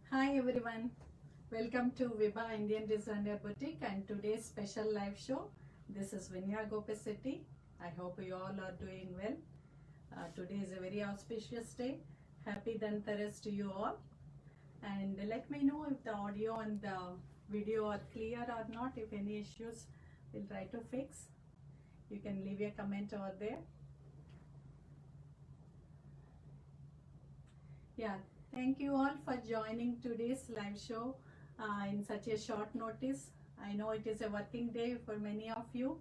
Hi everyone, welcome to Vibha Indian Designer Boutique and today's special live show. This is Vinya Gopasetti. I hope you all are doing well. Today is a very auspicious day. Happy Dhanteras to you all. And let me know if the audio and the video are clear or not. If any issues, we'll try to fix. You can leave a comment over there. Yeah, thank you all for joining today's live show in such a short notice. I know it is a working day for many of you.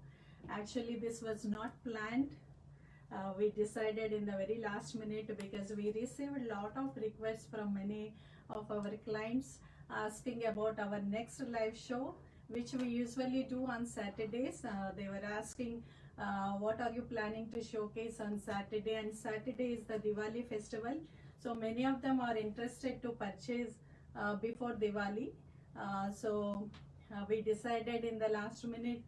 Actually, this was not planned. We decided in the very last minute because we received a lot of requests from many of our clients asking about our next live show, which we usually do on Saturdays. They were asking, what are you planning to showcase on Saturday? And Saturday is the Diwali festival. So many of them are interested to purchase before Diwali. We decided in the last minute,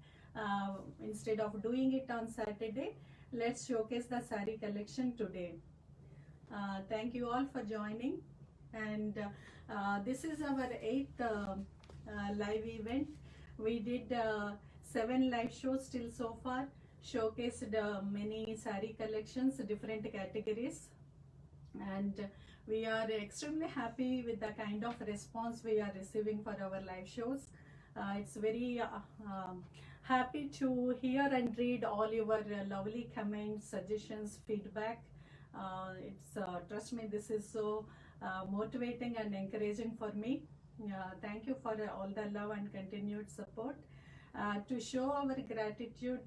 instead of doing it on Saturday, let's showcase the saree collection today. Thank you all for joining. And this is our 8th live event. We did 7 live shows till so far, showcased many saree collections, different categories. And we are extremely happy with the kind of response we are receiving for our live shows. It's very happy to hear and read all your lovely comments, suggestions, feedback. Trust me, this is so motivating and encouraging for me. Thank you for all the love and continued support. To show our gratitude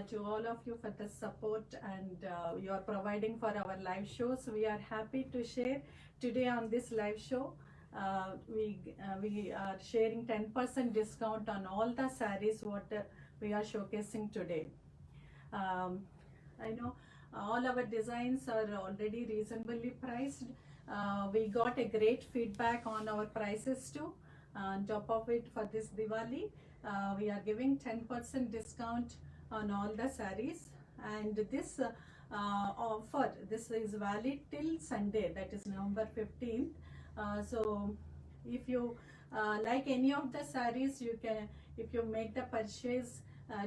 to all of you for the support and you are providing for our live shows. We are happy to share today on this live show. We are sharing 10% discount on all the sarees what we are showcasing today. I know all our designs are already reasonably priced. We got a great feedback on our prices too. On top of it, for this Diwali, we are giving 10% discount on all the sarees, and this offer, this is valid till Sunday, that is November 15th. So if you like any of the sarees, you can, if you make the purchase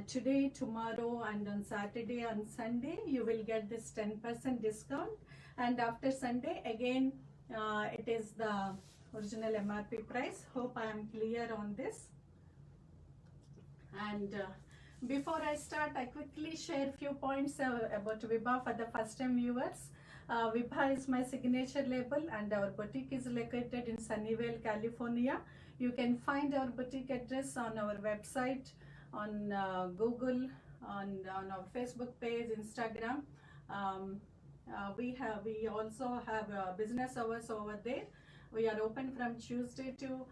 today, tomorrow, and on Saturday and Sunday, you will get this 10% discount. And after Sunday again, it is the original MRP price. Hope I am clear on this. And before I start, I quickly share a few points about Vibha for the first time viewers. Vibha is my signature label and our boutique is located in Sunnyvale, California. You can find our boutique address on our website, on Google, on our Facebook page, Instagram. We also have business hours over there. We are open from Tuesday to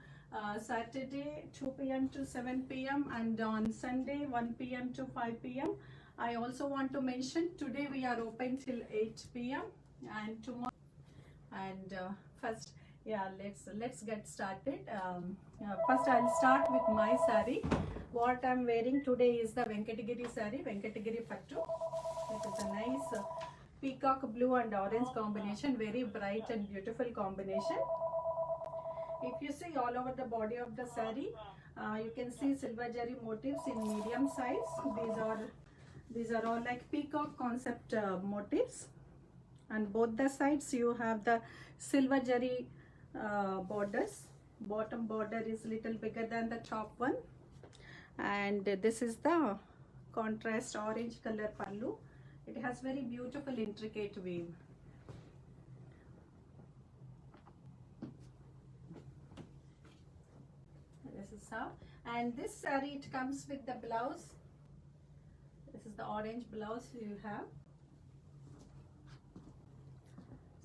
Saturday 2 p.m. to 7 p.m. and on Sunday 1 p.m. to 5 p.m. I also want to mention today we are open till 8 p.m. and tomorrow. And first, yeah, let's get started. First, I'll start with my saree. What I'm wearing today is the Venkatagiri saree, Venkatagiri Pattu. It is a nice peacock blue and orange combination, very bright and beautiful combination. If you see all over the body of the saree, you can see silver jari motifs in medium size. These are all like peacock concept motifs, and both the sides you have the silver jari borders. Bottom border is little bigger than the top one, and this is the contrast orange color pallu. It has very beautiful intricate weave. This is how, and this saree, it comes with the blouse. This is the orange blouse you have.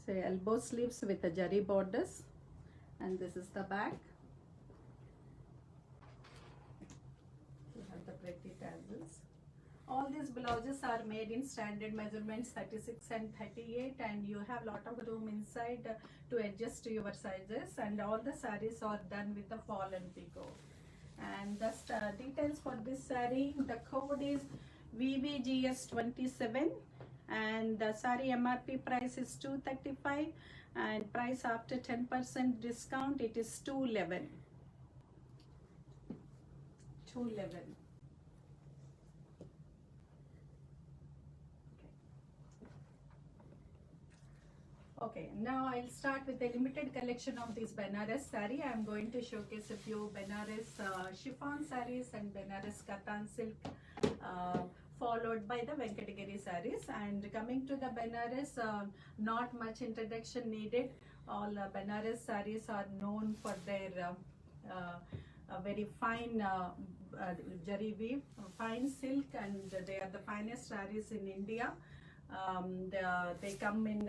So elbow sleeves with the jari borders, and this is the back. You have the pretty tassels. All these blouses are made in standard measurements 36 and 38, and you have lot of room inside to adjust to your sizes, and all the sarees are done with the fall and picot. And the details for this saree, the code is VVGS27, and the saree MRP price is 235, and price after 10% discount, it is 211. 211. Okay, now I'll start with the limited collection of this Benares saree. I'm going to showcase a few Benares chiffon sarees and Benares Kattan silk, followed by the Venkatagiri sarees. And coming to the Benares, not much introduction needed. All Benares sarees are known for their very fine jari weave, fine silk, and they are the finest sarees in India. They come in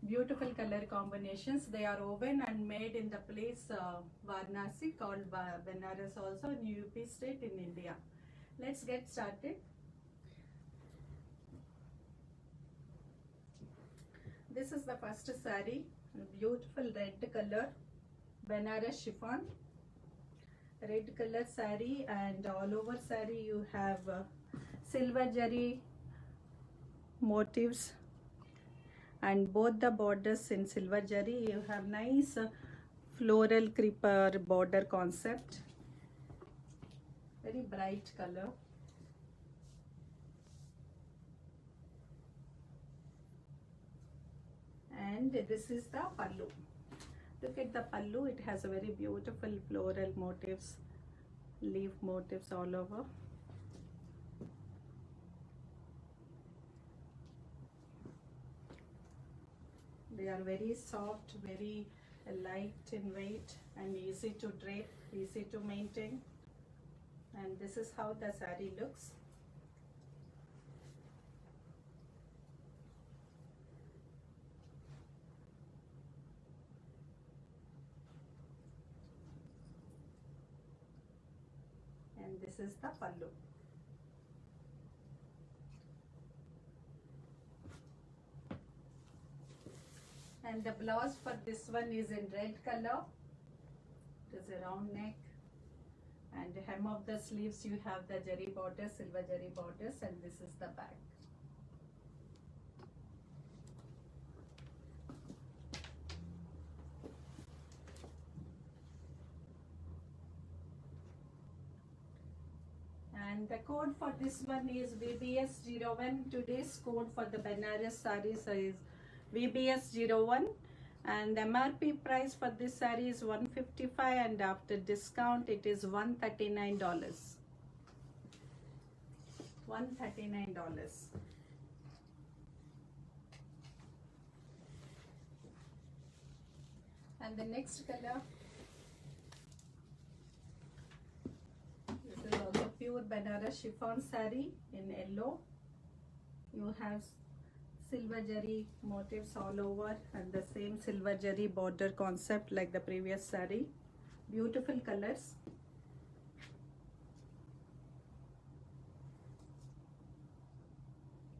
beautiful color combinations. They are woven and made in the place Varanasi, called Benares, also in UP state in India. Let's get started. This is the first saree, beautiful red color, Benares chiffon, red color saree, and all over saree you have silver jari motifs, and both the borders in silver jari. You have nice floral creeper border concept, very bright color. And this is the pallu. Look at the pallu, it has a very beautiful floral motifs, leaf motifs all over. They are very soft, very light in weight, and easy to drape, easy to maintain. And this is how the saree looks. And this is the pallu. And the blouse for this one is in red color. It is a round neck, and the hem of the sleeves you have the jari borders, silver jari borders, and this is the back. And the code for this one is VBS01. Today's code for the Benares sarees is VBS01, and the MRP price for this saree is $155, and after discount it is $139. $139. And the next color, this is also pure Benares chiffon saree in yellow. You have silver jari motifs all over, and the same silver jari border concept like the previous saree. Beautiful colors.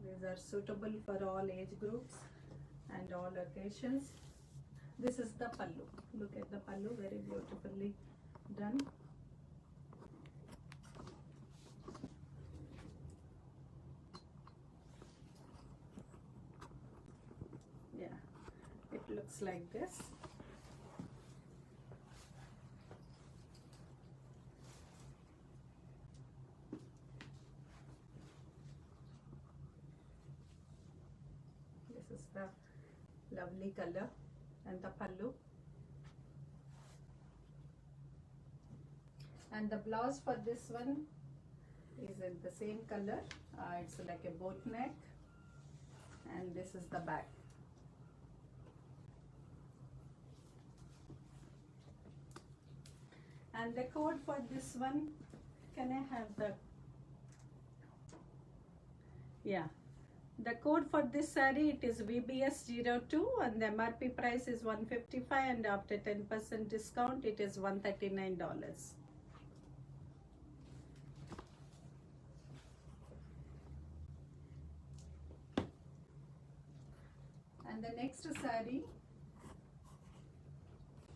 These are suitable for all age groups and all occasions. This is the pallu. Look at the pallu, very beautifully done. It looks like this. This is the lovely color and the pallu. And the blouse for this one is in the same color. It's like a boat neck, and this is the back. And the code for this one, can I have the, yeah, the code for this saree, it is VBS02, and the MRP price is $155, and after 10% discount it is $139. And the next saree,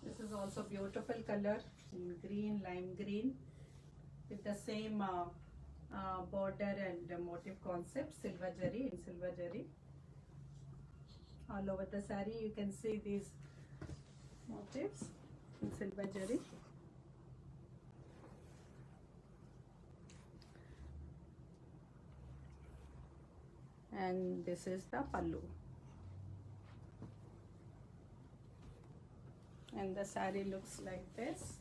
this is also beautiful color in green, lime green, with the same border and motif concept, silver jari, in silver jari. All over the saree you can see these motifs in silver jari. And this is the pallu. And the saree looks like this.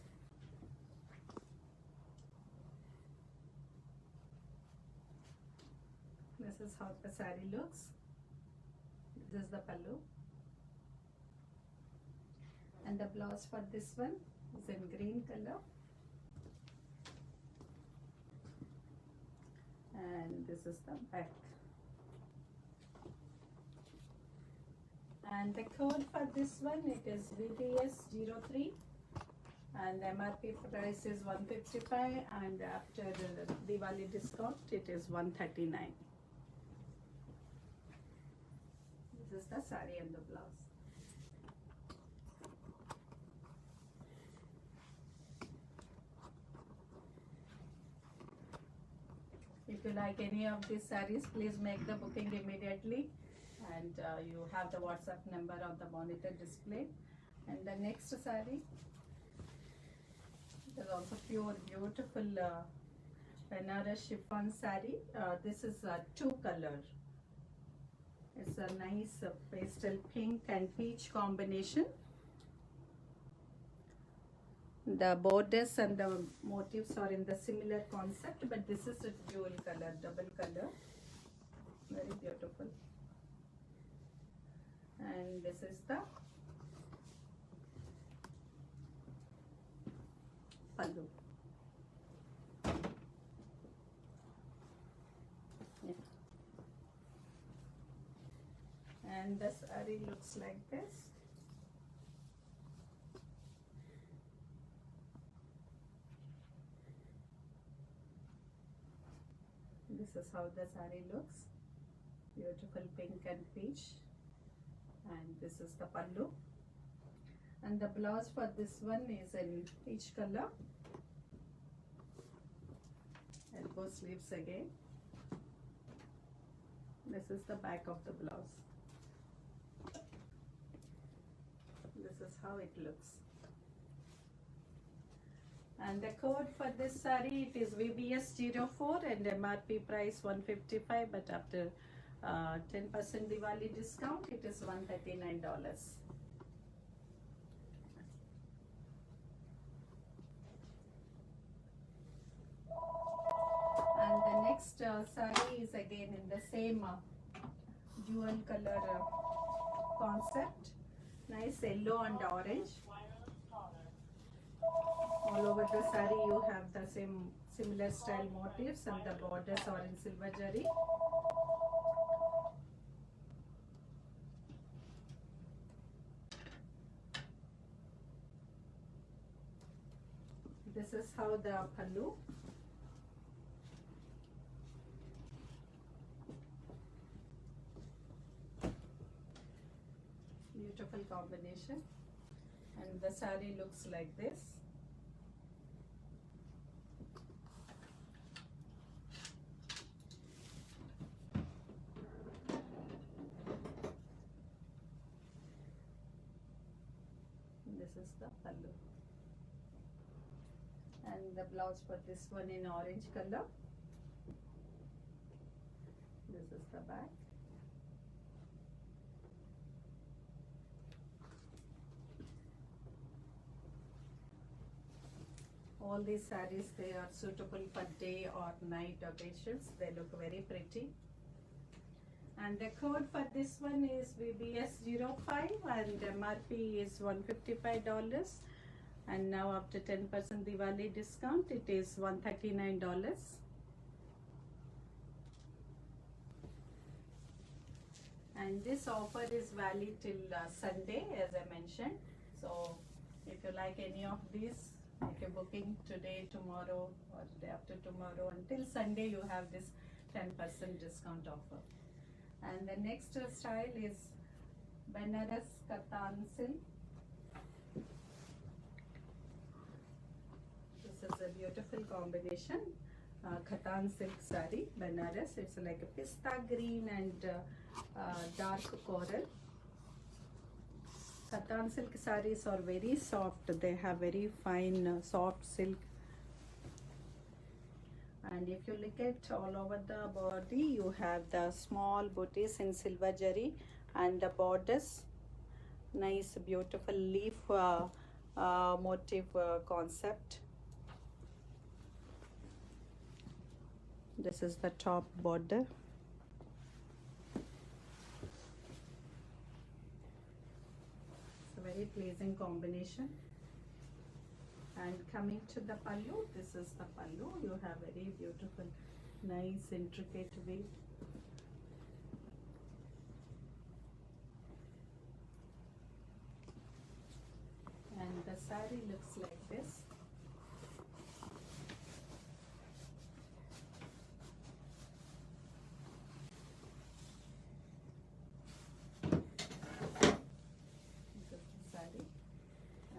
This is how the saree looks. This is the pallu. And the blouse for this one is in green color. And this is the back. And the code for this one, it is VBS03 and MRP price is 155 and after the Diwali discount it is 139. This is the saree and the blouse. If you like any of these sarees, please make the booking immediately. And you have the WhatsApp number on the monitor display. And the next saree is also pure beautiful Benares chiffon saree. This is a two color. It's a nice pastel pink and peach combination. The borders and the motifs are in the similar concept, but this is a dual color, double color. Very beautiful. And this is the pallu. Yeah. And the saree looks like this. This is how the saree looks. Beautiful pink and peach. And this is the pallu. And the blouse for this one is in peach color. Elbow sleeves again. This is the back of the blouse. This is how it looks. And the code for this saree, it is VBS04 and MRP price 155, but after 10% Diwali discount, it is $139. And the next saree is again in the same dual color concept. Nice yellow and orange. All over the saree you have the similar style motifs and the borders are in silver jari. This is how the pallu. Beautiful combination. And the saree looks like this. This is the pallu. And the blouse for this one in orange color. This is the back. All these sarees, they are suitable for day or night occasions. They look very pretty. And the code for this one is VBS05 and MRP is $155. And now after 10% Diwali discount, it is $139. And this offer is valid till Sunday, as I mentioned. So if you like any of these, make a booking today, tomorrow, or day after tomorrow. Until Sunday, you have this 10% discount offer. And the next style is Benares Katan silk. This is a beautiful combination. Katan silk saree, Benares. It's like a pista green and dark coral. Kattan silk sarees are very soft. They have very fine soft silk. And if you look at all over the body, you have the small booties in silver jari and the borders. Nice, beautiful leaf motif concept. This is the top border. It's a very pleasing combination. And coming to the pallu, this is the pallu. You have very beautiful, nice, intricate weave. And the saree looks like this. This is the saree.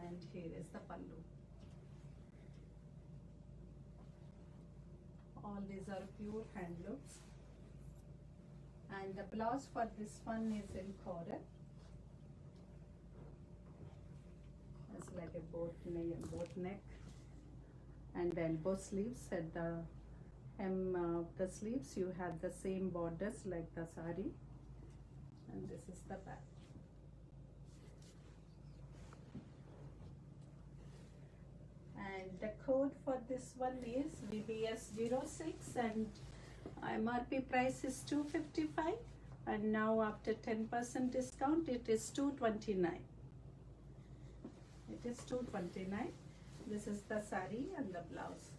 And here is the pallu. All these are pure handlooms. And the blouse for this one is in coral. It's like a boat neck and elbow sleeves. At the hem of the sleeves you have the same borders like the sari, and this is the back. And the code for this one is VBS06 and MRP price is 255, and now after 10% discount it is 229. It is 229. This is the sari and the blouse.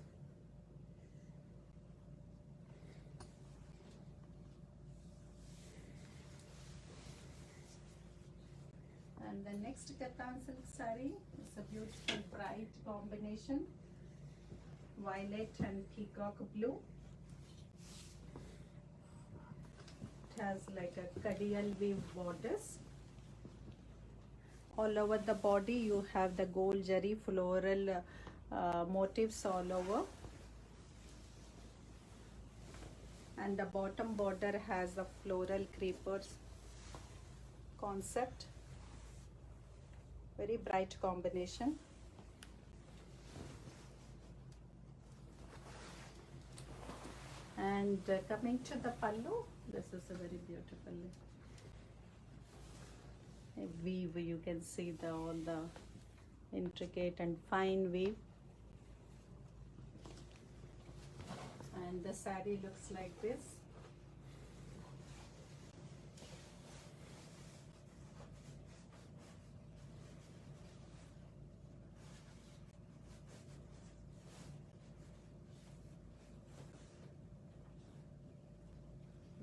And the next Kattan silk sari is a beautiful bright combination, violet and peacock blue. It has like a cadmium weave borders. All over the body you have the gold jari floral motifs all over, and the bottom border has the floral creepers concept. Very bright combination. And coming to the pallu, this is a very beautiful weave. You can see all the intricate and fine weave. And the sari looks like this.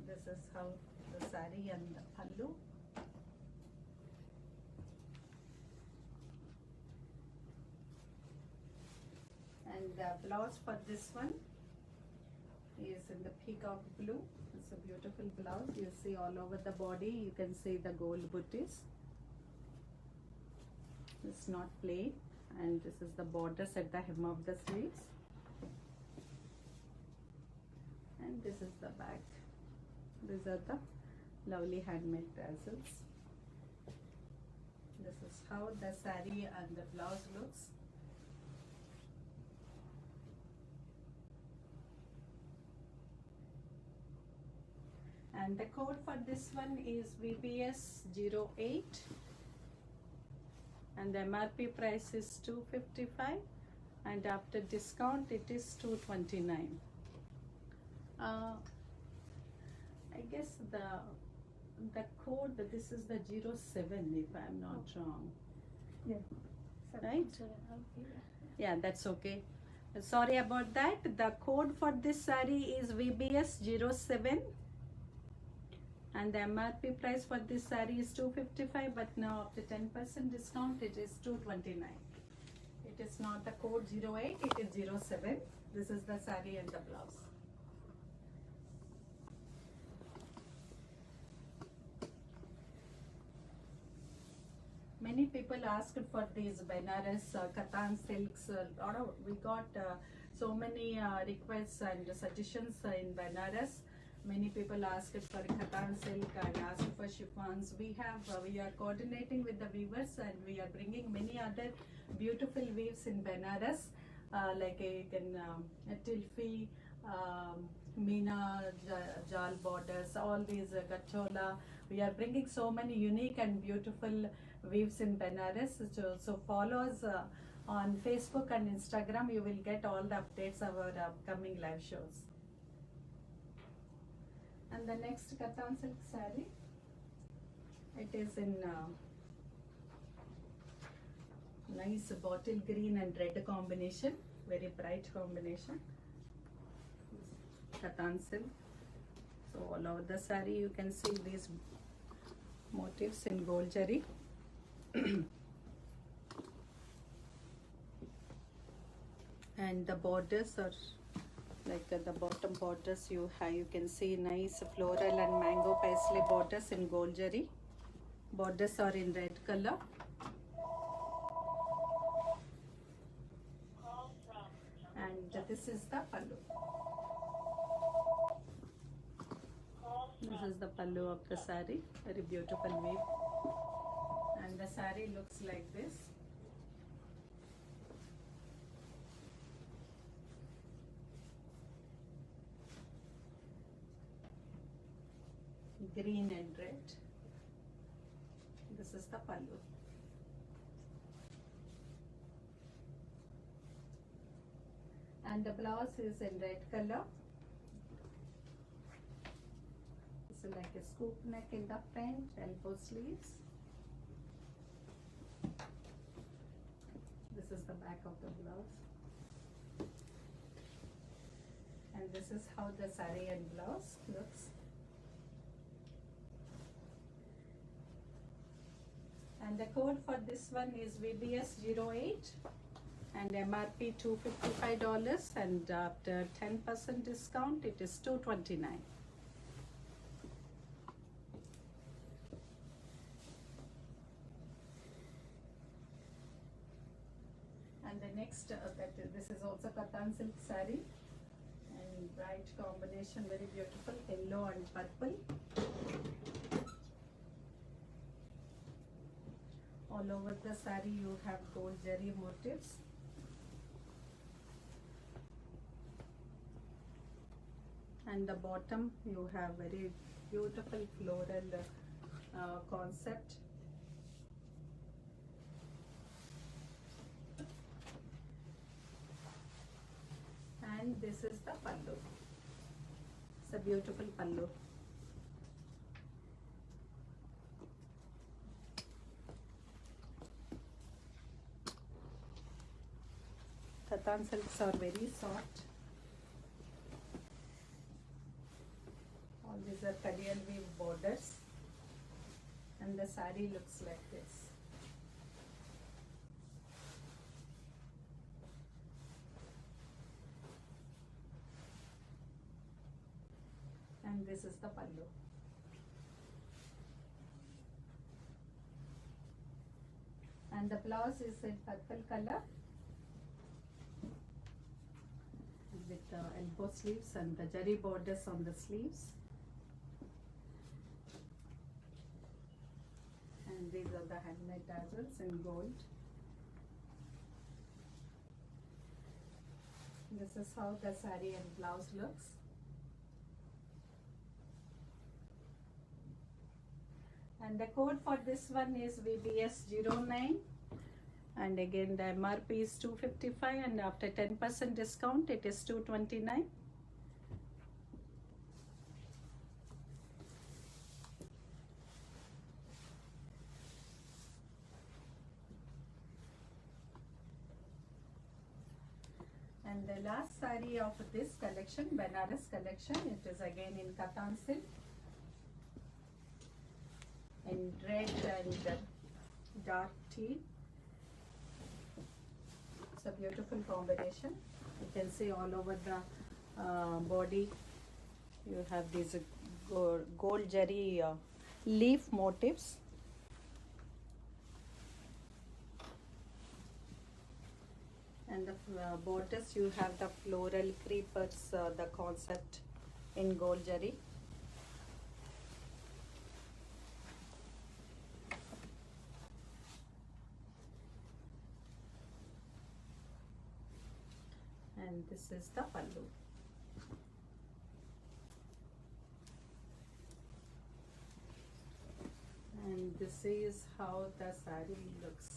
This is how the sari and the pallu. And the blouse for this one is in the peacock blue. It's a beautiful blouse. You see all over the body, you can see the gold booties. It's not plain, and this is the borders at the hem of the sleeves. And this is the back. These are the lovely handmade tassels. This is how the sari and the blouse looks. And the code for this one is VBS08, and the MRP price is 255, and after discount it is 229. I guess the code, this is the 07 if I'm not wrong. Yeah. Right? Yeah, that's okay. Sorry about that. The code for this sari is VBS07, and the MRP price for this sari is 255, but now after 10% discount it is 229. It is not the code 08, it is 07. This is the sari and the blouse. Many people asked for these Benares Kattan silks. We got so many requests and suggestions in Benares. Many people asked for katan silk and asked for chiffons. We are coordinating with the weavers, and we are bringing many other beautiful weaves in Benares, like you can Tilfi, Meena, Jal borders, all these Gachola. We are bringing so many unique and beautiful weaves in Benares. So follow us on Facebook and Instagram. You will get all the updates of our upcoming live shows. And the next katan silk saree, it is in nice bottle green and red combination, very bright combination. Katan silk. So all over the saree you can see these motifs in gold jari. And the borders are like the bottom borders you can see nice floral and mango paisley borders in gold jari. Borders are in red color. And this is the pallu. This is the pallu of the saree, very beautiful weave. And the saree looks like this. Green and red. This is the pallu. And the blouse is in red color. This is like a scoop neck in the front, elbow sleeves. This is the back of the blouse. And this is how the saree and blouse looks. And the code for this one is VBS08 and MRP $255, and after 10% discount it is $229. And the next this is also katan silk saree, and bright combination, very beautiful, yellow and purple. All over the saree you have gold jari motifs. And the bottom you have very beautiful floral concept. And this is the pallu. It's a beautiful pallu. Katan silks are very soft. All these are Kadial weave borders, and the saree looks like this. And this is the pallu. And the blouse is in purple color with the elbow sleeves and the jari borders on the sleeves. And these are the handmade tassels in gold. This is how the saree and blouse looks. And the code for this one is VBS09, and again the MRP is $255, and after 10% discount it is $229. And the last saree of this collection, Benares collection, it is again in katan silk, in red and dark tea. It's a beautiful combination. You can see all over the body you have these gold jari leaf motifs. And the borders you have the floral creepers, the concept in gold jari. and this is the pallu. And this is how the saree looks.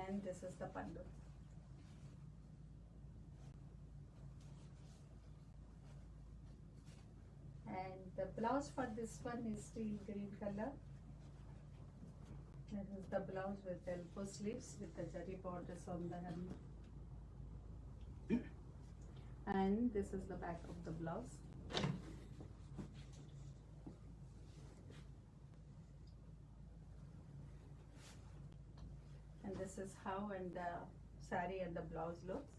And this is the pallu. And the blouse for this one is steel green color. This is the blouse with elbow sleeves with the zari borders on the hem. And this is the back of the blouse. And this is how and the saree and the blouse looks.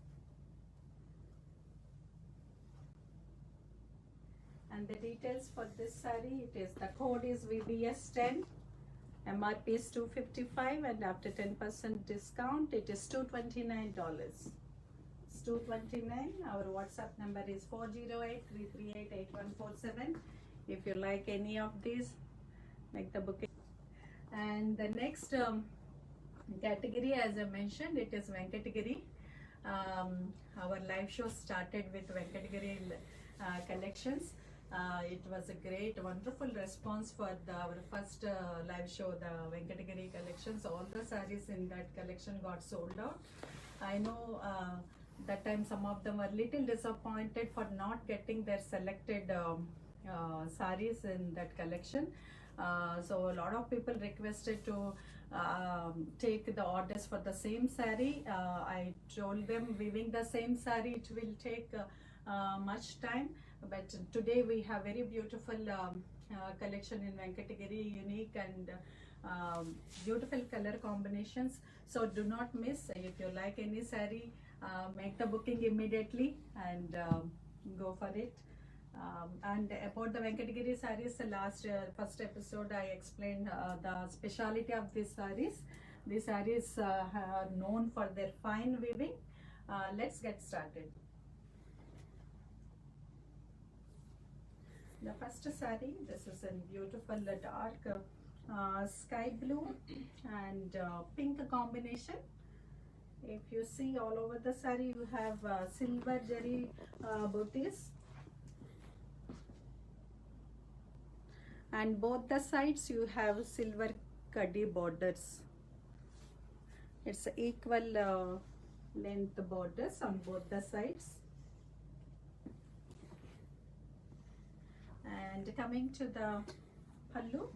And the details for this saree, it is the code is VBS10, MRP is $255, and after 10% discount it is $229. It's $229. Our WhatsApp number is 408-338-8147. If you like any of these, make the booking. And the next category, as I mentioned, it is Venkatagiri. Our live show started with Venkatagiri collections. It was a great, wonderful response for our first live show, the Venkatagiri collections. All the sarees in that collection got sold out. I know that time some of them were little disappointed for not getting their selected sarees in that collection. So a lot of people requested to take the orders for the same saree. I told them weaving the same saree, it will take much time, but today we have very beautiful collection in Venkatagiri, unique and beautiful color combinations. So do not miss. If you like any saree, make the booking immediately and go for it. And about the Venkatagiri sarees, the first episode I explained the speciality of these sarees. These sarees are known for their fine weaving. Let's get started. The first saree, this is a beautiful dark sky blue and pink combination. If you see all over the saree, you have silver zari booties. And both the sides you have silver kaddi borders. It's equal length borders on both the sides. And coming to the pallu,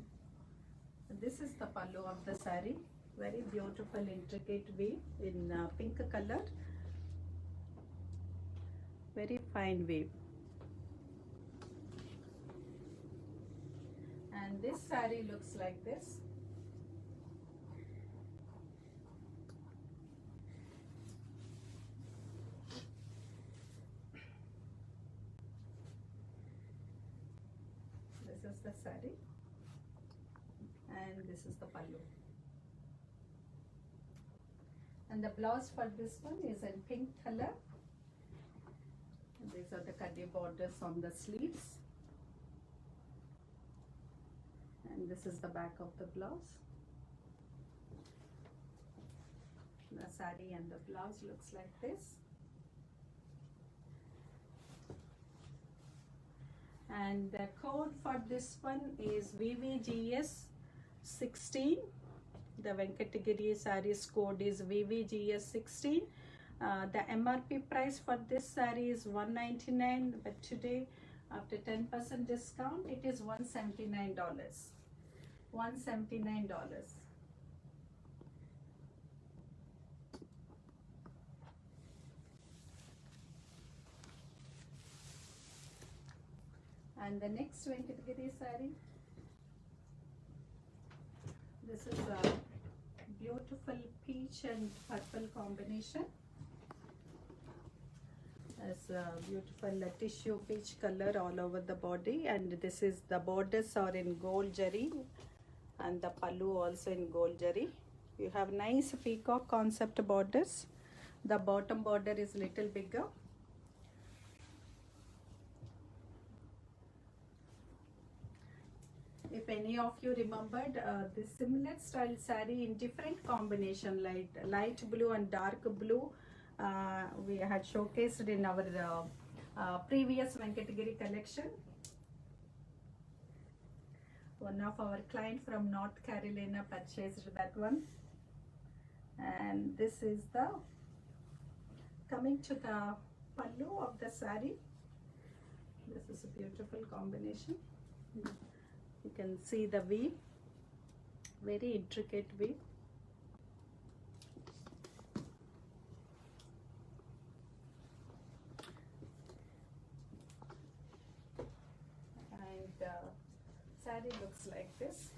this is the pallu of the saree. Very beautiful intricate weave in pink color. Very fine weave. And this saree looks like this. This is the saree and this is the pallu. And the blouse for this one is in pink color. And these are the kaddi borders on the sleeves. And this is the back of the blouse. The saree and the blouse looks like this. And the code for this one is VVGS 16. The Venkatagiri sarees code is VVGS 16. The MRP price for this saree is $199, but today after 10% discount it is $179. $179. And the next Venkatagiri saree, this is a beautiful peach and purple combination. As a beautiful tissue peach color all over the body, and this is the borders are in gold zari and the pallu also in gold zari. You have nice peacock concept borders. The bottom border is little bigger. any of you remembered this similar style saree in different combination, like light blue and dark blue, we had showcased in our previous Venkatagiri collection. One of our client from North Carolina purchased that one, and this is the coming to the pallu of the saree. This is a beautiful combination. You can see the weave, very intricate weave. And saree looks like this.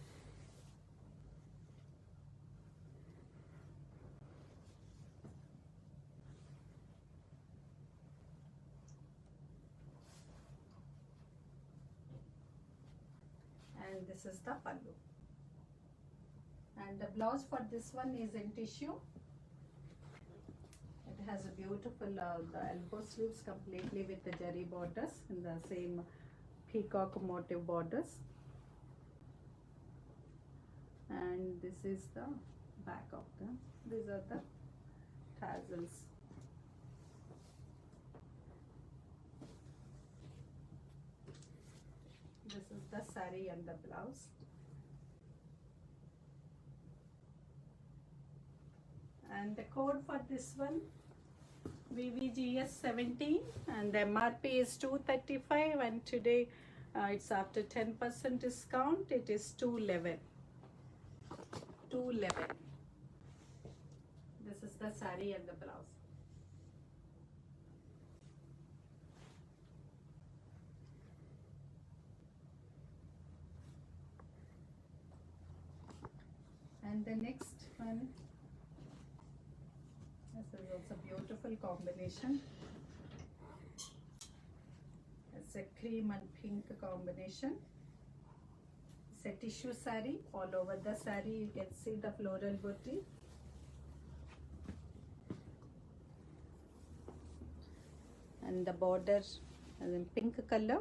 And this is the pallu. And the blouse for this one is in tissue. It has a beautiful the elbow sleeves completely with the jari borders in the same peacock motif borders. And this is the back of them. These are the tassels. This is the saree and the blouse. And the code for this one, VVGS 17, and the MRP is 235, and today it's after 10% discount, it is 211. 211. This is the saree and the blouse. And the next one, this is also beautiful combination. It's a cream and pink combination. It's a tissue saree. All over the saree you can see the floral booty. And the border is in pink color.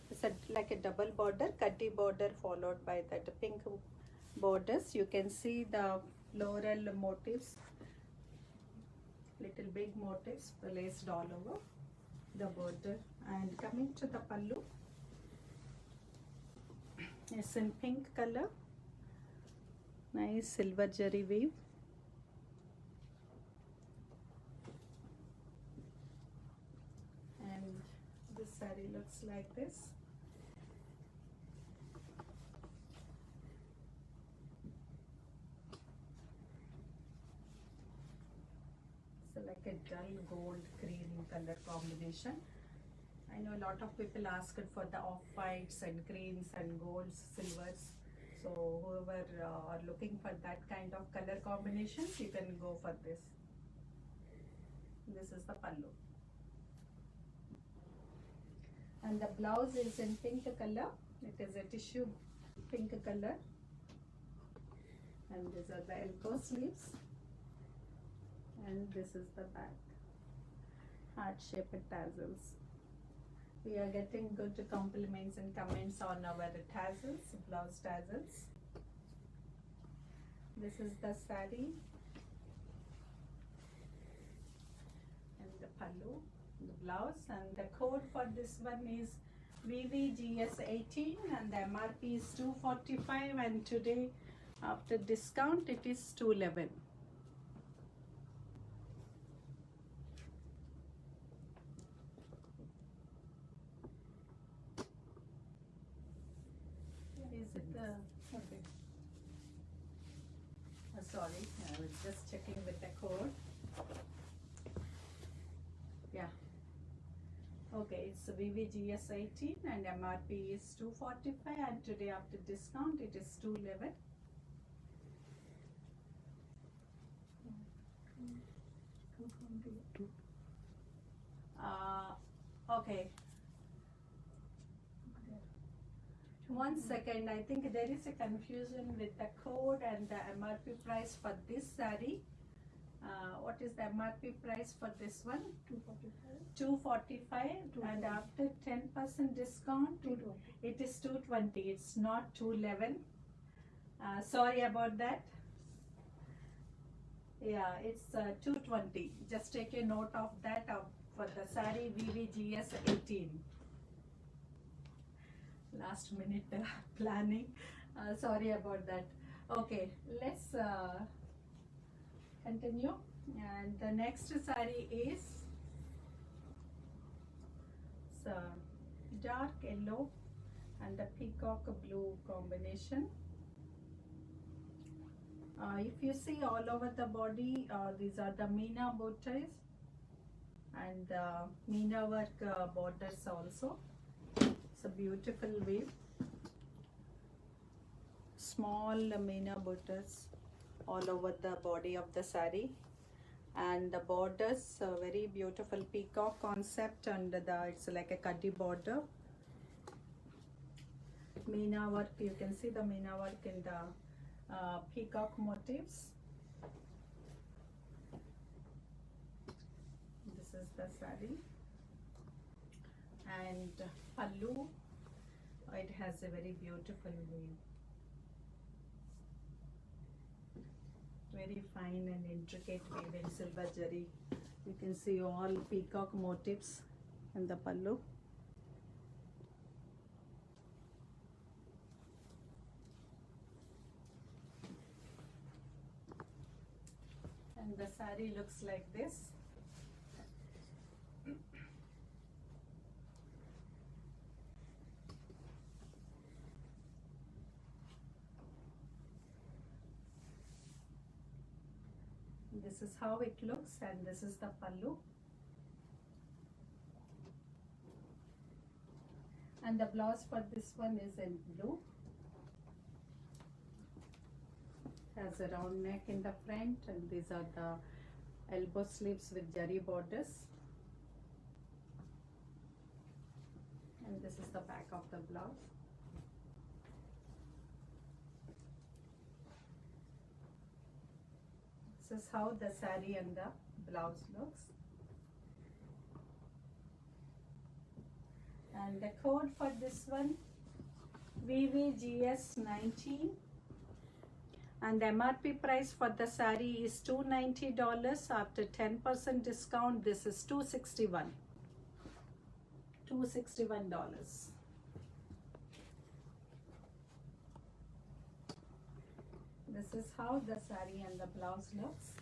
It's like a double border, cutty border followed by that pink borders. You can see the floral motifs, little big motifs placed all over the border. And coming to the pallu, it's in pink color, nice silver jari weave. And this saree looks like this. Like a dull gold cream color combination. I know a lot of people asked for the off-whites and greens and golds, silvers. So whoever are looking for that kind of color combinations, you can go for this. This is the pallu. And the blouse is in pink color. It is a tissue pink color. And these are the elbow sleeves. And this is the back, heart-shaped tassels. We are getting good compliments and comments on our tassels, blouse tassels. This is the saree and the pallu, the blouse, and the code for this one is VVGS 18, and the MRP is 245, and today after discount it is 211. Okay. Sorry, I was just checking with the code. Yeah. Okay, it's VVGS 18 and MRP is 245, and today after discount it is 211. Okay. One second, I think there is a confusion with the code and the MRP price for this saree. What is the MRP price for this one? 245. 245, and after 10% discount 220. it is 220. It's not 211. Sorry about that. Yeah, it's 220. Just take a note of that for the sari VVGS 18. Last minute planning. Sorry about that. Okay, let's continue. And the next sari is dark yellow and the peacock blue combination. If you see all over the body, these are the Meena booties and Meena work borders also. It's a beautiful weave. Small Meena booties all over the body of the sari, and the borders very beautiful peacock concept, and it's like a kaddi border. Meena work, you can see the Meena work in the peacock motifs. This is the sari, and pallu, it has a very beautiful weave, very fine and intricate weave in silver jari. You can see all peacock motifs in the pallu. And the sari looks like this. This is how it looks, and this is the pallu. And the blouse for this one is in blue. Has a round neck in the front, and these are the elbow sleeves with jari borders. And this is the back of the blouse. This is how the sari and the blouse looks. And the code for this one, VVGS 19. And the MRP price for the sari is $290. After 10% discount, this is $261. $261. This is how the sari and the blouse looks.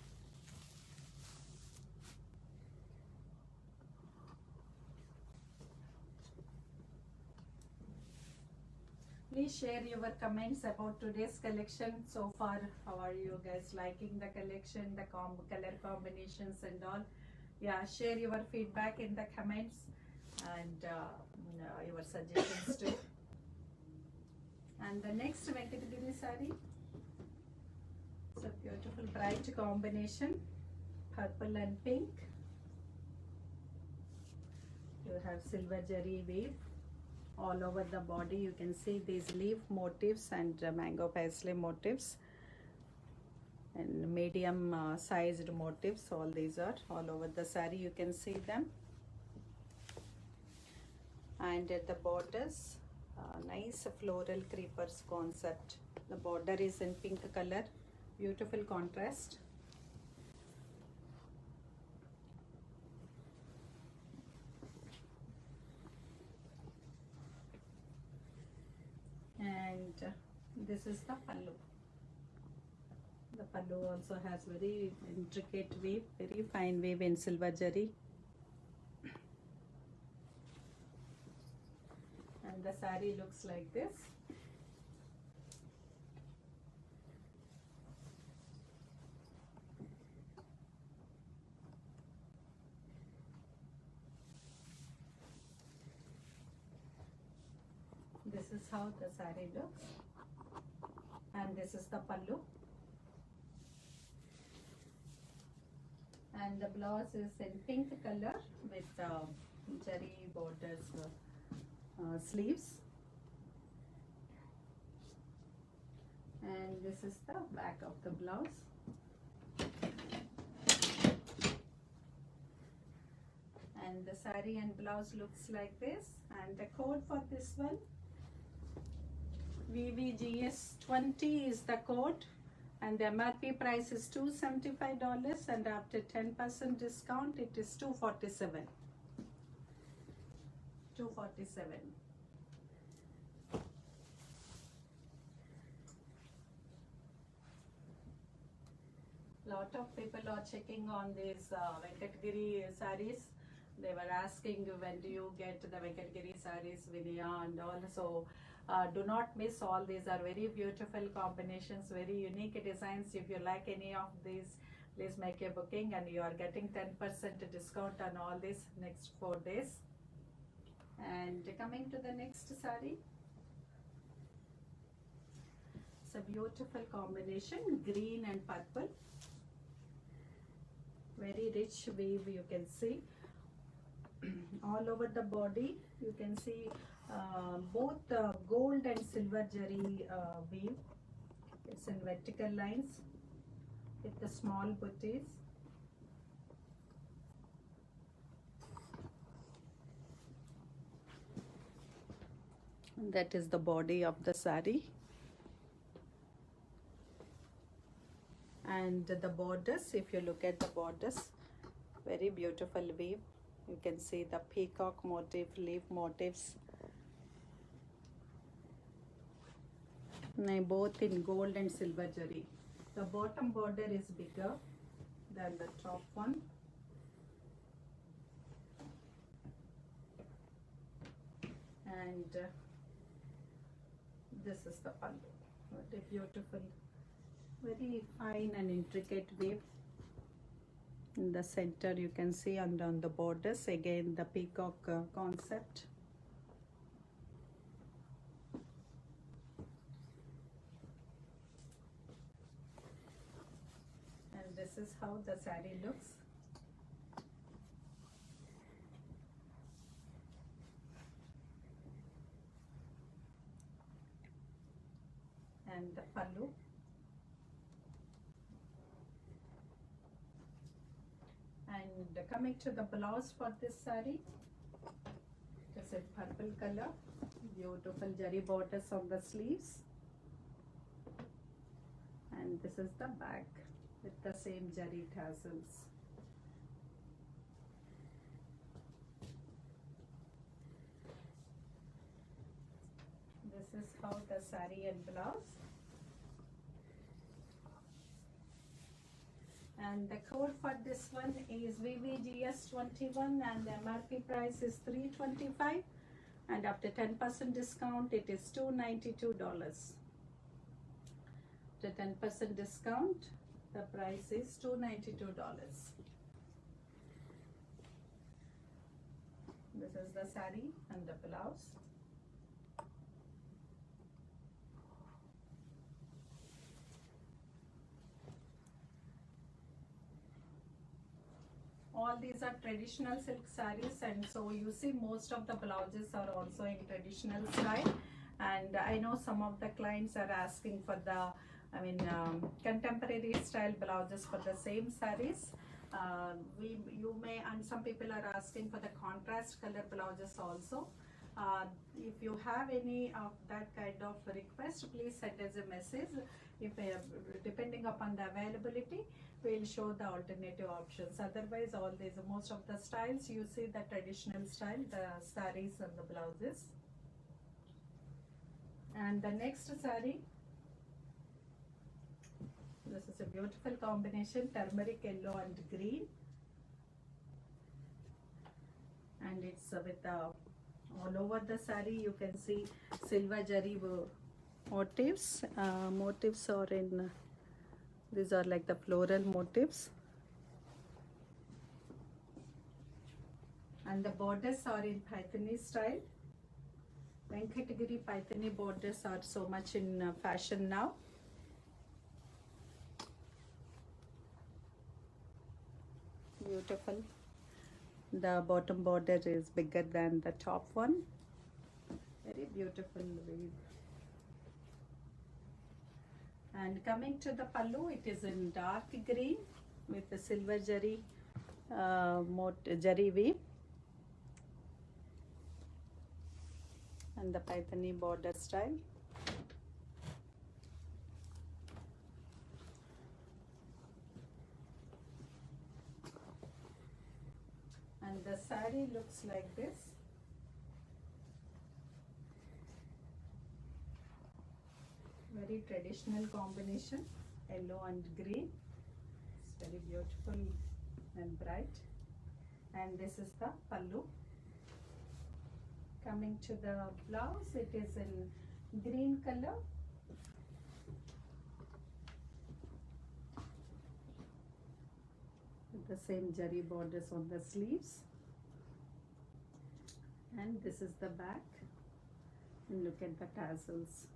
Please share your comments about today's collection. So far, how are you guys liking the collection, the color combinations and all? Yeah, share your feedback in the comments, and your suggestions too. And the next Venkatagiri sari, it's a beautiful bright combination, purple and pink. You have silver jari weave all over the body. You can see these leaf motifs and mango paisley motifs and medium sized motifs. All these are all over the sari, you can see them. And at the borders, nice floral creepers concept. The border is in pink color, beautiful contrast. And this is the pallu. The pallu also has very intricate weave, very fine weave in silver jari. And the sari looks like this. This is how the sari looks, and this is the pallu, and the blouse is in pink color with jari borders sleeves, and this is the back of the blouse. And the saree and blouse looks like this. And the code for this one, VVGS20 is the code, and the MRP price is $275, and after 10% discount it is $247. Lot of people are checking on these Venkatgiri sarees. They were asking when do you get the Venkatgiri sarees, Vinaya, and all. So do not miss, all these are very beautiful combinations, very unique designs. If you like any of these, please make a booking, and you are getting 10% discount on all these next 4 days. And coming to the next saree, it's a beautiful combination, green and purple. Very rich weave, you can see all over the body. You can see both gold and silver jari weave. It's in vertical lines with the small booties. And that is the body of the saree. And the borders, if you look at the borders, very beautiful weave. You can see the peacock motif, leaf motifs, both in gold and silver jari. The bottom border is bigger than the top one. And this is the pallu. What a beautiful, very fine and intricate weave. In the center you can see, and on the borders again the peacock concept. And this is how the saree looks. And the pallu. And coming to the blouse for this saree, it's a purple color, beautiful jari borders on the sleeves, and this is the back with the same jari tassels. This is how the saree and blouse. And the code for this one is VVGS21, and the MRP price is $325, and after 10% discount it is $292. The 10% discount, the price is $292. This is the saree and the blouse. All these are traditional silk sarees, and so you see most of the blouses are also in traditional style. And I know some of the clients are asking for the contemporary style blouses for the same sarees. And some people are asking for the contrast color blouses also. If you have any of that kind of request, please send us a message. If depending upon the availability, we'll show the alternative options. Otherwise, most of the styles you see the traditional style, the sarees and the blouses. And the next saree, this is a beautiful combination, turmeric yellow and green, and it's with all over the saree you can see silver jari motifs. Motifs are in these are like the floral motifs, and the borders are in Paithani style. Venkatgiri Paithani borders are so much in fashion now. Beautiful. The bottom border is bigger than the top one. Very beautiful weave. And coming to the pallu, it is in dark green with the silver jari jari weave. and the Paithani border style. And the saree looks like this. Very traditional combination, yellow and green. It's very beautiful and bright. And this is the pallu. Coming to the blouse, it is in green color. With the same jari borders on the sleeves. And this is the back. And look at the tassels.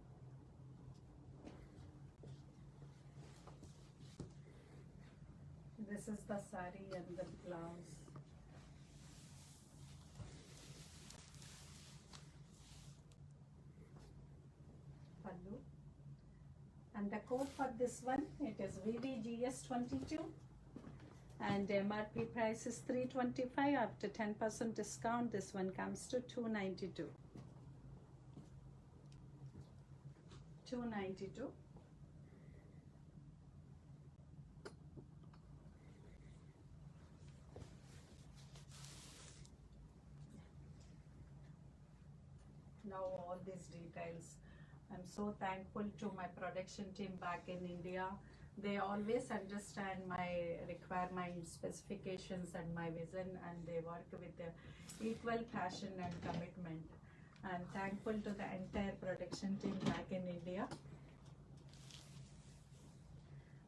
This is the saree and the blouse. Pallu. And the code for this one, it is VVGS22. And MRP price is 325. After 10% discount, this one comes to 292. 292. Now all these details. I'm so thankful to my production team back in India. They always understand my requirements, specifications and my vision, and they work with equal passion and commitment. I'm thankful to the entire production team back in India.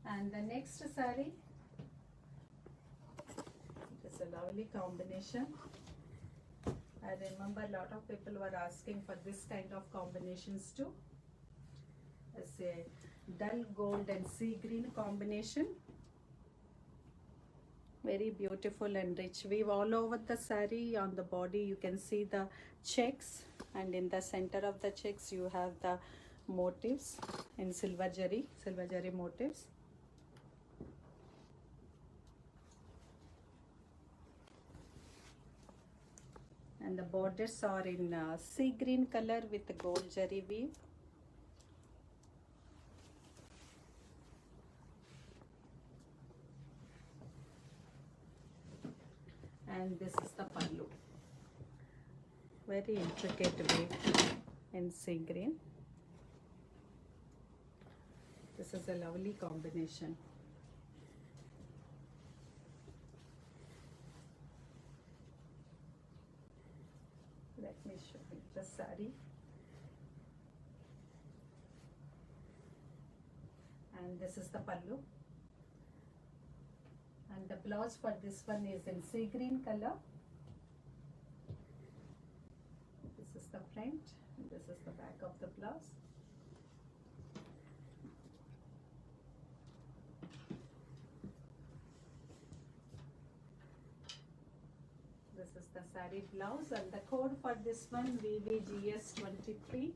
And the next saree, it is a lovely combination. I remember a lot of people were asking for this kind of combinations too. It's a dull gold and sea green combination. Very beautiful and rich weave all over the saree. On the body you can see the checks, and in the center of the checks you have the motifs in silver jari motifs. And the borders are in sea green color with gold jari weave. And this is the pallu. Very intricate weave in sea green. This is a lovely combination. Let me show you the saree. And this is the pallu. And the blouse for this one is in sea green color. This is the front and this is the back of the blouse. This is the saree blouse, and the code for this one VVGS23.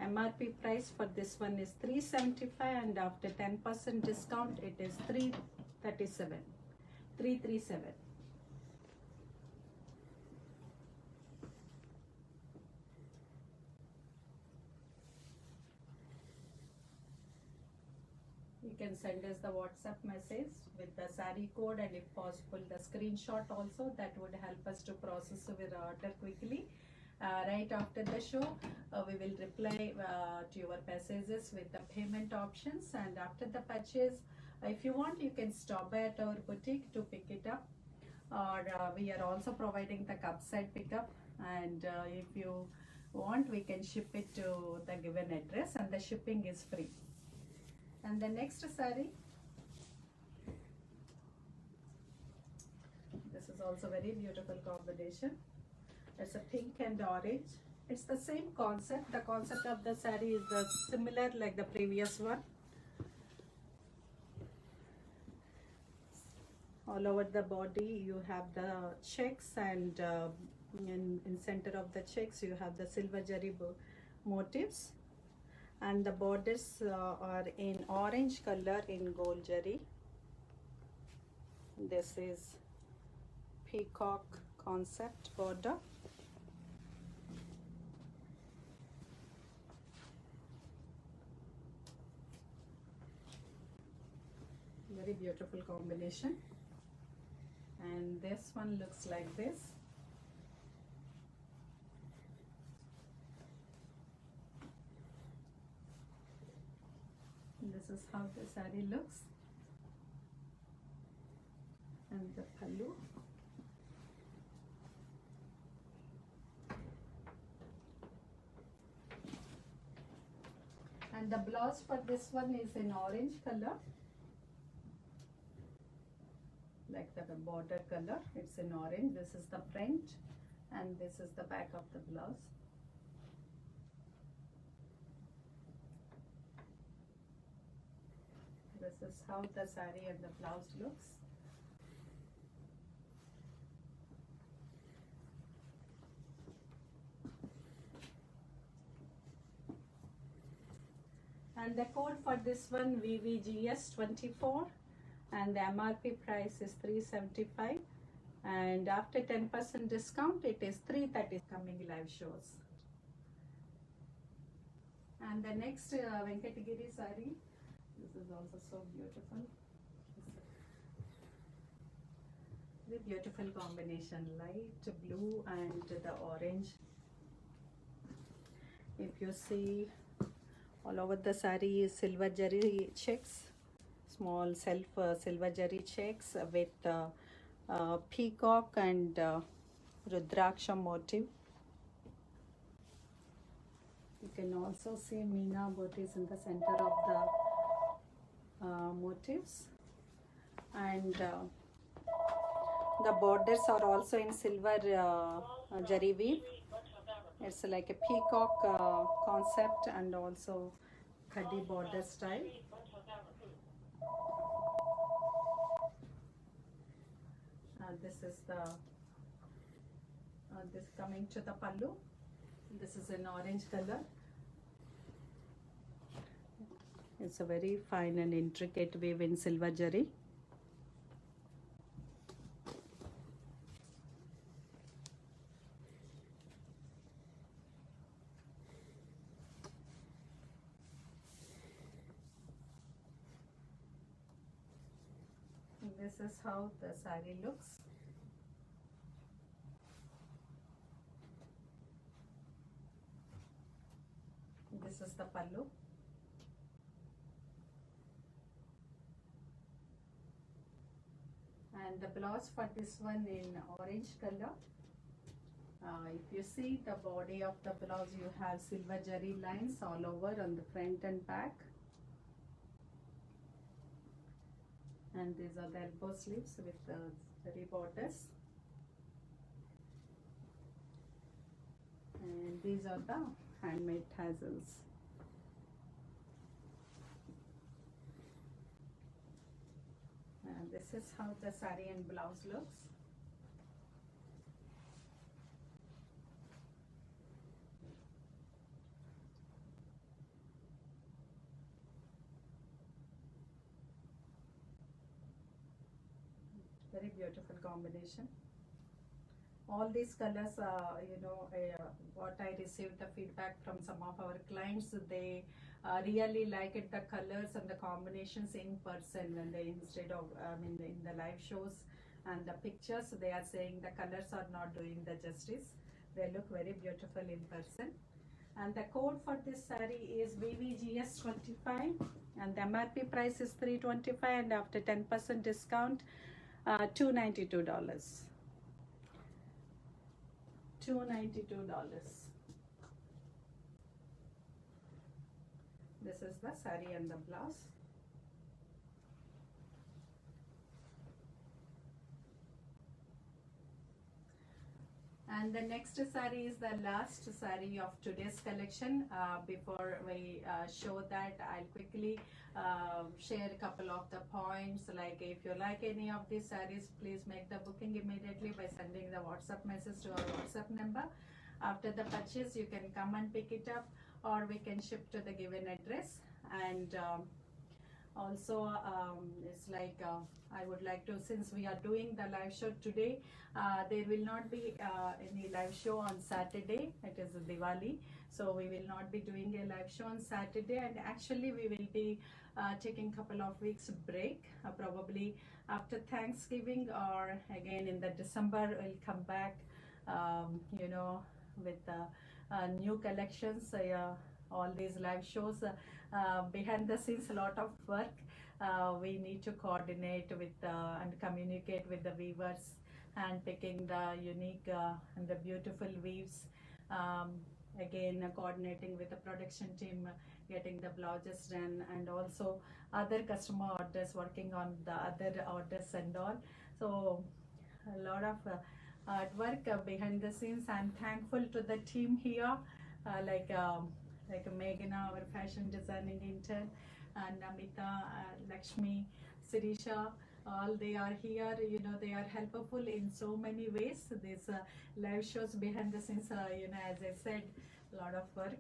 MRP price for this one is 375, and after 10% discount it is 337. You can send us the WhatsApp message with the saree code, and if possible the screenshot also. That would help us to process your order quickly. Right after the show, we will reply to your messages with the payment options, and after the purchase, if you want, you can stop by at our boutique to pick it up, or we are also providing the curbside pickup, and if you want, we can ship it to the given address, and the shipping is free. And the next saree, this is also very beautiful combination. It's a pink and orange. It's the same concept. The concept of the saree is similar like the previous one. All over the body you have the checks, and in center of the checks you have the silver jari motifs, and the borders are in orange color in gold jari. This is peacock concept border. very beautiful combination. And this one looks like this. This is how the saree looks. And the pallu. And the blouse for this one is in orange color, like the border color. It's in orange. This is the front and this is the back of the blouse. This is how the saree and the blouse looks. And the code for this one VVGS24, and the MRP price is 375, and after 10% discount it is 330 coming live shows. And the next Venkatagiri saree, this is also so beautiful. The beautiful combination, light blue and the orange. If you see, all over the saree is silver jari checks, small silver jari checks with peacock and rudraksha motif. You can also see Meena motifs in the center of the motifs, and the borders are also in silver jari weave. It's like a peacock concept and also khadi border style. This is the this coming to the pallu. This is in orange color. It's a very fine and intricate weave in silver jari. This is how the saree looks. This is the pallu. And the blouse for this one in orange color. If you see the body of the blouse, you have silver jari lines all over on the front and back. And these are the elbow sleeves with the jari borders. And these are the handmade tassels. And this is how the saree and blouse looks. Very beautiful combination. All these colors, what I received the feedback from some of our clients, they really liked the colors and the combinations in person when they instead of in the live shows and the pictures, they are saying the colors are not doing the justice. They look very beautiful in person. And the code for this saree is VVGS25, and the MRP price is 325, and after 10% discount, $292. $292. This is the saree and the blouse. And the next saree is the last saree of today's collection. Before we show that, I'll quickly share a couple of the points. Like, if you like any of these sarees, please make the booking immediately by sending the WhatsApp message to our WhatsApp number. After the purchase, you can come and pick it up, or we can ship to the given address. And Also, it's like I would like to, since we are doing the live show today, there will not be any live show on Saturday. It is Diwali, so we will not be doing a live show on Saturday, and actually we will be taking couple of weeks break, probably after Thanksgiving or again in the December we'll come back, with new collections. Yeah, all these live shows. Behind the scenes, a lot of work. We need to coordinate with and communicate with the weavers and picking the unique and the beautiful weaves. Um, Again, coordinating with the production team, getting the blouses done, and also other customer orders, working on the other orders and all. So a lot of hard work behind the scenes. I'm thankful to the team here, like Meghana, our fashion designing intern, and Namita, Lakshmi, Sirisha. All they are here. They are helpful in so many ways. These live shows behind the scenes. As I said, a lot of work.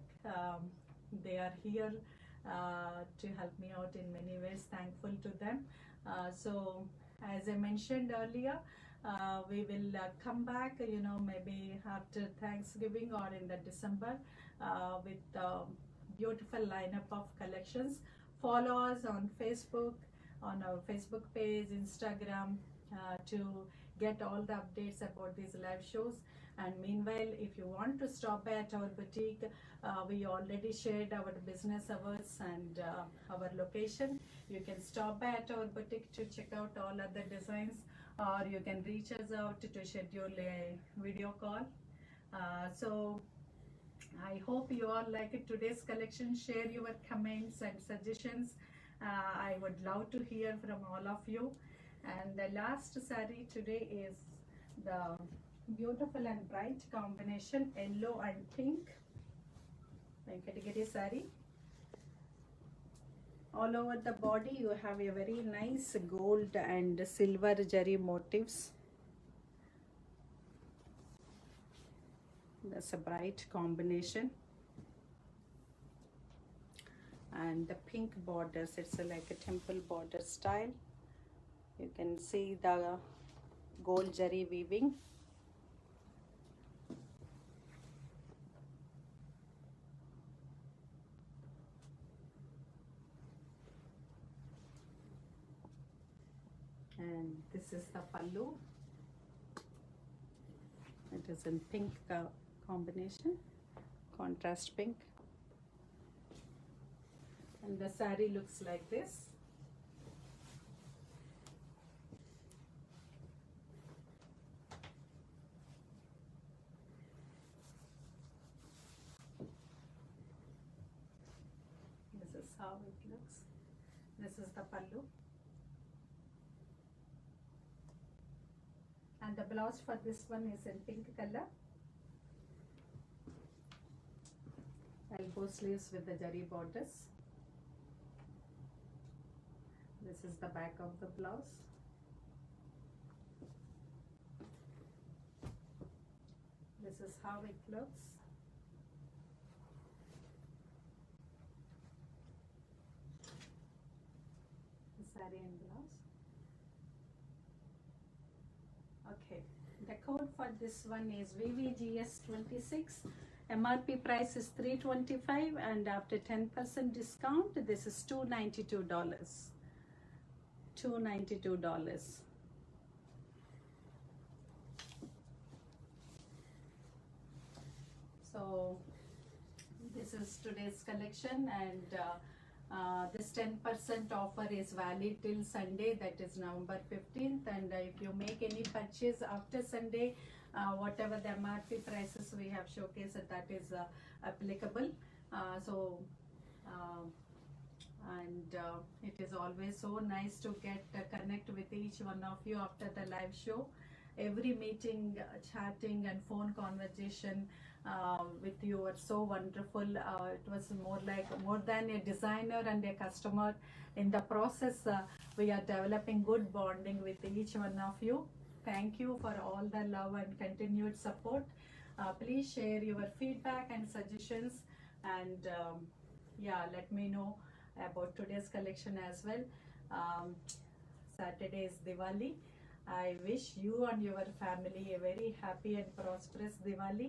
They are here to help me out in many ways. Thankful to them. So, as I mentioned earlier, we will come back, maybe after Thanksgiving or in the December, with beautiful lineup of collections. Follow us on Facebook, on our Facebook page, Instagram, to get all the updates about these live shows. And meanwhile, if you want to stop by at our boutique, we already shared our business hours and our location. You can stop by at our boutique to check out all other designs, or you can reach us out to schedule a video call. So I hope you all like it, today's collection. Share your comments and suggestions. I would love to hear from all of you. And the last saree today is the beautiful and bright combination yellow and pink Venkatagiri saree. All over the body you have a very nice gold and silver jari motifs. That's a bright combination. And the pink borders, it's like a temple border style. You can see the gold jari weaving. And this is the pallu. It is in pink combination, contrast pink. And the saree looks like this. This is how it looks. This is the pallu. And the blouse for this one is in pink color. Elbow sleeves with the jari borders. This is the back of the blouse. This is how it looks. The saree and blouse. Okay, the code for this one is VVGS26. MRP price is $325, and after 10% discount, this is $292. $292. So this is today's collection, and this 10% offer is valid till Sunday, that is November 15th. And if you make any purchase after Sunday, whatever the MRP prices we have showcased, that is applicable. It is always so nice to get connect with each one of you after the live show. Every meeting, chatting and phone conversation with you were so wonderful. It was more than a designer and a customer. In the process, we are developing good bonding with each one of you. Thank you for all the love and continued support. Please share your feedback and suggestions, and let me know about today's collection as well. Saturday is Diwali. I wish you and your family a very happy and prosperous Diwali.